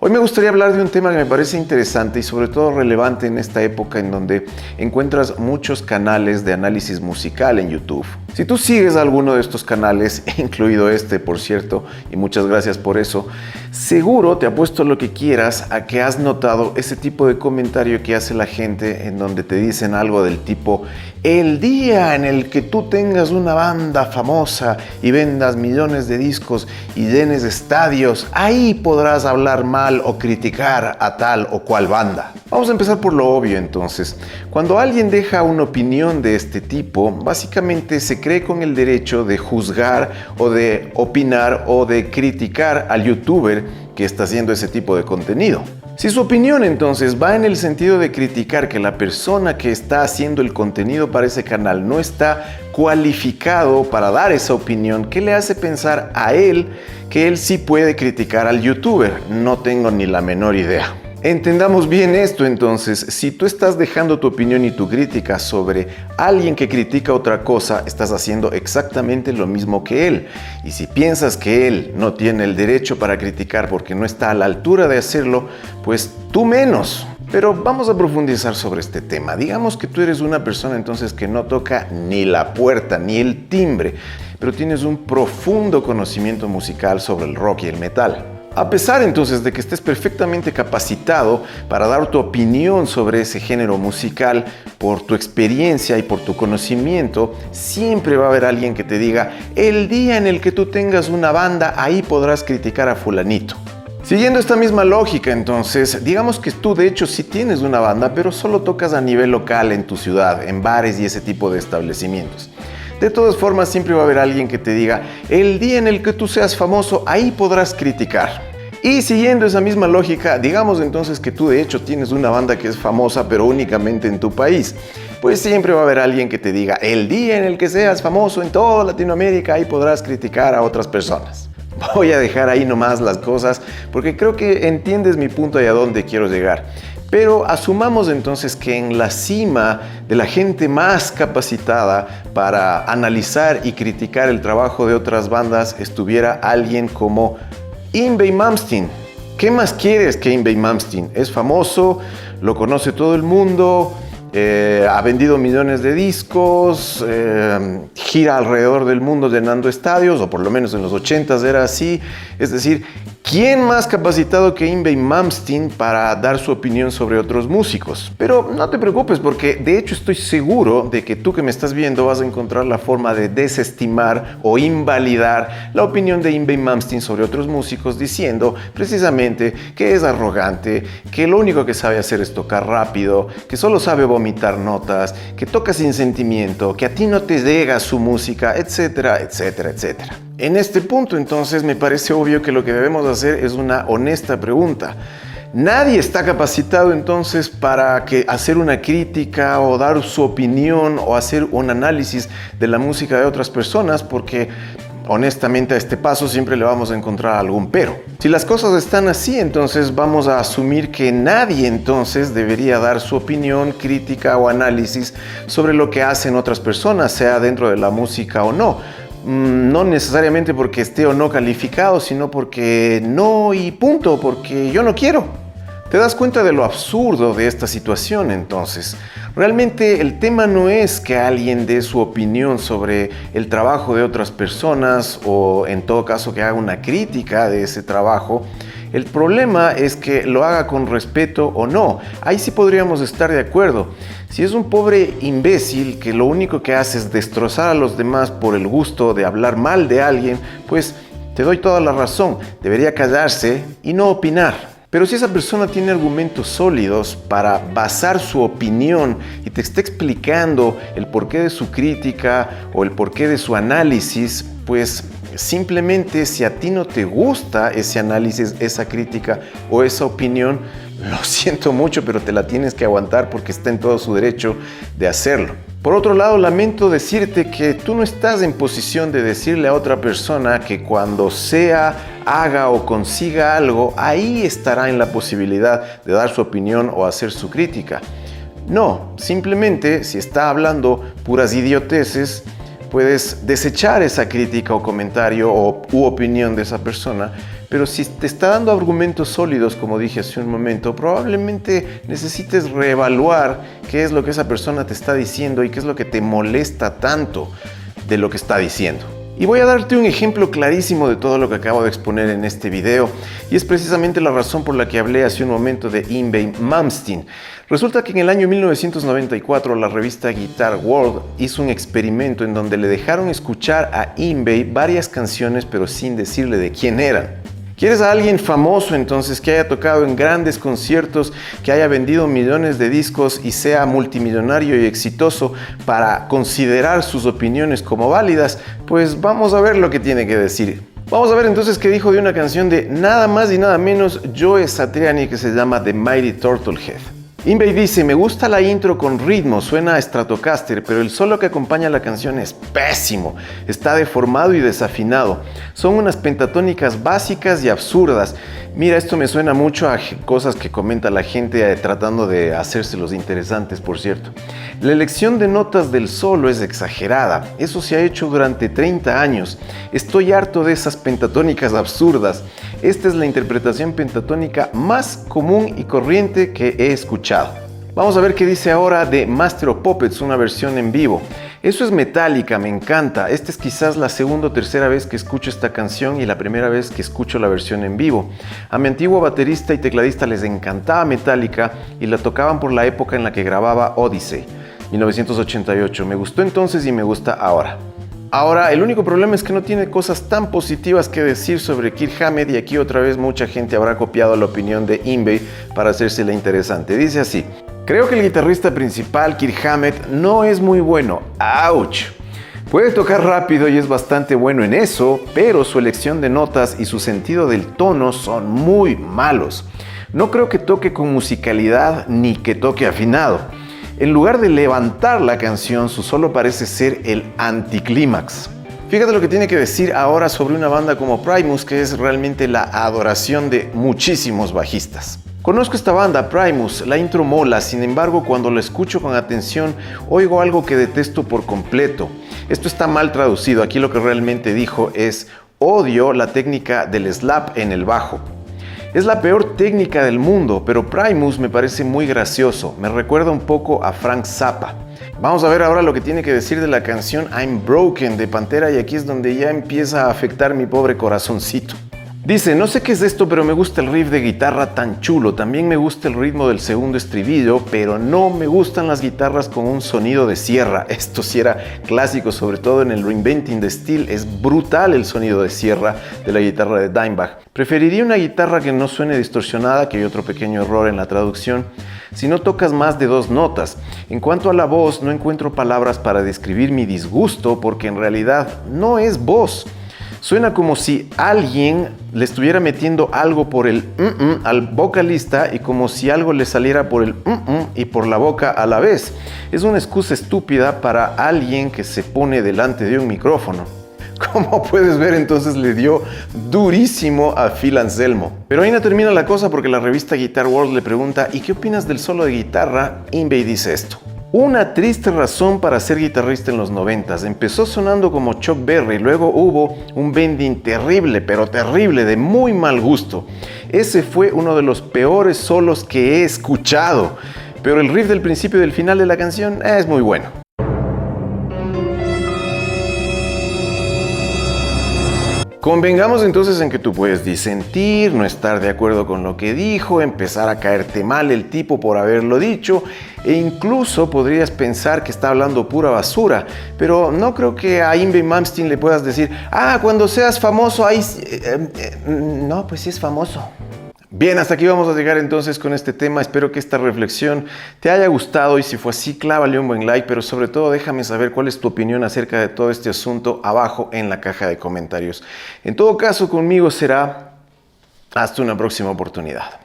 Hoy me gustaría hablar de un tema que me parece interesante y sobre todo relevante en esta época en donde encuentras muchos canales de análisis musical en YouTube. Si tú sigues alguno de estos canales, incluido este por cierto, y muchas gracias por eso, seguro te apuesto lo que quieras a que has notado ese tipo de comentario que hace la gente en donde te dicen algo del tipo: el día en el que tú tengas una banda famosa y vendas millones de discos y llenes estadios, ahí podrás hablar mal o criticar a tal o cual banda. Vamos a empezar por lo obvio entonces. Cuando alguien deja una opinión de este tipo, básicamente se cree con el derecho de juzgar o de opinar o de criticar al youtuber que está haciendo ese tipo de contenido. Si su opinión entonces va en el sentido de criticar que la persona que está haciendo el contenido para ese canal no está cualificado para dar esa opinión, ¿qué le hace pensar a él que él sí puede criticar al youtuber? No tengo ni la menor idea. Entendamos bien esto entonces. Si tú estás dejando tu opinión y tu crítica sobre alguien que critica otra cosa, estás haciendo exactamente lo mismo que él. Y si piensas que él no tiene el derecho para criticar porque no está a la altura de hacerlo, pues tú menos. Pero vamos a profundizar sobre este tema. Digamos que tú eres una persona entonces que no toca ni la puerta ni el timbre, pero tienes un profundo conocimiento musical sobre el rock y el metal. A pesar entonces de que estés perfectamente capacitado para dar tu opinión sobre ese género musical, por tu experiencia y por tu conocimiento, siempre va a haber alguien que te diga: el día en el que tú tengas una banda, ahí podrás criticar a fulanito. Siguiendo esta misma lógica entonces, digamos que tú de hecho sí tienes una banda, pero solo tocas a nivel local en tu ciudad, en bares y ese tipo de establecimientos. De todas formas, siempre va a haber alguien que te diga: el día en el que tú seas famoso, ahí podrás criticar. Y siguiendo esa misma lógica, digamos entonces que tú de hecho tienes una banda que es famosa, pero únicamente en tu país. Pues siempre va a haber alguien que te diga: el día en el que seas famoso en toda Latinoamérica, ahí podrás criticar a otras personas. Voy a dejar ahí nomás las cosas, porque creo que entiendes mi punto y a dónde quiero llegar. Pero asumamos entonces que en la cima de la gente más capacitada para analizar y criticar el trabajo de otras bandas estuviera alguien como Yngwie Malmsteen. ¿Qué más quieres que Yngwie Malmsteen? Es famoso, lo conoce todo el mundo, ha vendido millones de discos, gira alrededor del mundo llenando estadios, o por lo menos en los 80s era así. Es decir, ¿quién más capacitado que Yngwie Malmsteen para dar su opinión sobre otros músicos? Pero no te preocupes, porque de hecho estoy seguro de que tú que me estás viendo vas a encontrar la forma de desestimar o invalidar la opinión de Yngwie Malmsteen sobre otros músicos, diciendo precisamente que es arrogante, que lo único que sabe hacer es tocar rápido, que solo sabe vomitar notas, que toca sin sentimiento, que a ti no te llega su música, etcétera, etcétera, etcétera. En este punto entonces me parece obvio que lo que debemos hacer es una honesta pregunta. Nadie está capacitado entonces para hacer una crítica o dar su opinión o hacer un análisis de la música de otras personas, porque honestamente a este paso siempre le vamos a encontrar algún pero. Si las cosas están así, entonces vamos a asumir que nadie entonces debería dar su opinión, crítica o análisis sobre lo que hacen otras personas, sea dentro de la música o no. No necesariamente porque esté o no calificado, sino porque no y punto, porque yo no quiero. ¿Te das cuenta de lo absurdo de esta situación entonces? Realmente el tema no es que alguien dé su opinión sobre el trabajo de otras personas o en todo caso que haga una crítica de ese trabajo. El problema es que lo haga con respeto o no. Ahí sí podríamos estar de acuerdo. Si es un pobre imbécil que lo único que hace es destrozar a los demás por el gusto de hablar mal de alguien, pues te doy toda la razón. Debería callarse y no opinar. Pero si esa persona tiene argumentos sólidos para basar su opinión y te está explicando el porqué de su crítica o el porqué de su análisis, pues simplemente si a ti no te gusta ese análisis, esa crítica o esa opinión, lo siento mucho, pero te la tienes que aguantar porque está en todo su derecho de hacerlo. Por otro lado, lamento decirte que tú no estás en posición de decirle a otra persona que cuando haga o consiga algo, ahí estará en la posibilidad de dar su opinión o hacer su crítica. No, simplemente si está hablando puras idioteces, puedes desechar esa crítica o comentario u opinión de esa persona pero si te está dando argumentos sólidos, como dije hace un momento, probablemente necesites reevaluar qué es lo que esa persona te está diciendo y qué es lo que te molesta tanto de lo que está diciendo. Y voy a darte un ejemplo clarísimo de todo lo que acabo de exponer en este video, y es precisamente la razón por la que hablé hace un momento de Yngwie Malmsteen. Resulta que en el año 1994 la revista Guitar World hizo un experimento en donde le dejaron escuchar a Yngwie varias canciones pero sin decirle de quién eran. ¿Quieres a alguien famoso entonces que haya tocado en grandes conciertos, que haya vendido millones de discos y sea multimillonario y exitoso para considerar sus opiniones como válidas? Pues vamos a ver lo que tiene que decir. Vamos a ver entonces qué dijo de una canción de nada más y nada menos Joe Satriani que se llama The Mighty Turtlehead. Yngwie dice: me gusta la intro con ritmo, suena a Stratocaster, pero el solo que acompaña la canción es pésimo, está deformado y desafinado. Son unas pentatónicas básicas y absurdas. Mira, esto me suena mucho a cosas que comenta la gente tratando de hacérselos interesantes, por cierto. La elección de notas del solo es exagerada, eso se ha hecho durante 30 años. Estoy harto de esas pentatónicas absurdas. Esta es la interpretación pentatónica más común y corriente que he escuchado. Vamos a ver qué dice ahora de Master of Puppets, una versión en vivo. Eso es Metallica, me encanta. Esta es quizás la segunda o tercera vez que escucho esta canción y la primera vez que escucho la versión en vivo. A mi antiguo baterista y tecladista les encantaba Metallica y la tocaban por la época en la que grababa Odyssey, 1988. Me gustó entonces y me gusta ahora. Ahora, el único problema es que no tiene cosas tan positivas que decir sobre Kirk Hammett, y aquí otra vez mucha gente habrá copiado la opinión de Yngwie para hacérsela interesante. Dice así: creo que el guitarrista principal, Kirk Hammett, no es muy bueno. ¡Auch! Puede tocar rápido y es bastante bueno en eso, pero su elección de notas y su sentido del tono son muy malos. No creo que toque con musicalidad ni que toque afinado. En lugar de levantar la canción, su solo parece ser el anticlímax. Fíjate lo que tiene que decir ahora sobre una banda como Primus, que es realmente la adoración de muchísimos bajistas. Conozco esta banda, Primus, la intro mola, sin embargo cuando la escucho con atención oigo algo que detesto por completo. Esto está mal traducido, aquí lo que realmente dijo es: odio la técnica del slap en el bajo. Es la peor técnica del mundo, pero Primus me parece muy gracioso, me recuerda un poco a Frank Zappa. Vamos a ver ahora lo que tiene que decir de la canción I'm Broken de Pantera, y aquí es donde ya empieza a afectar mi pobre corazoncito. Dice: no sé qué es esto, pero me gusta el riff de guitarra tan chulo. También me gusta el ritmo del segundo estribillo, pero no me gustan las guitarras con un sonido de sierra. Esto sí era clásico, sobre todo en el Reinventing the Steel. Es brutal el sonido de sierra de la guitarra de Dimebag. Preferiría una guitarra que no suene distorsionada, que hay otro pequeño error en la traducción, si no tocas más de 2 notas. En cuanto a la voz, no encuentro palabras para describir mi disgusto, porque en realidad no es voz. Suena como si alguien le estuviera metiendo algo por el al vocalista y como si algo le saliera por el y por la boca a la vez. Es una excusa estúpida para alguien que se pone delante de un micrófono. Como puedes ver, entonces le dio durísimo a Phil Anselmo. Pero ahí no termina la cosa, porque la revista Guitar World le pregunta: ¿y qué opinas del solo de guitarra? Yngwie dice esto: una triste razón para ser guitarrista en los 90s. Empezó sonando como Chuck Berry, luego hubo un bending terrible, pero terrible, de muy mal gusto. Ese fue uno de los peores solos que he escuchado, pero el riff del principio y del final de la canción es muy bueno. Convengamos entonces en que tú puedes disentir, no estar de acuerdo con lo que dijo, empezar a caerte mal el tipo por haberlo dicho, e incluso podrías pensar que está hablando pura basura, pero no creo que a Yngwie Malmsteen le puedas decir: cuando seas famoso ahí... No, pues sí es famoso. Bien, hasta aquí vamos a llegar entonces con este tema. Espero que esta reflexión te haya gustado, y si fue así, clávale un buen like, pero sobre todo déjame saber cuál es tu opinión acerca de todo este asunto abajo en la caja de comentarios. En todo caso, conmigo será hasta una próxima oportunidad.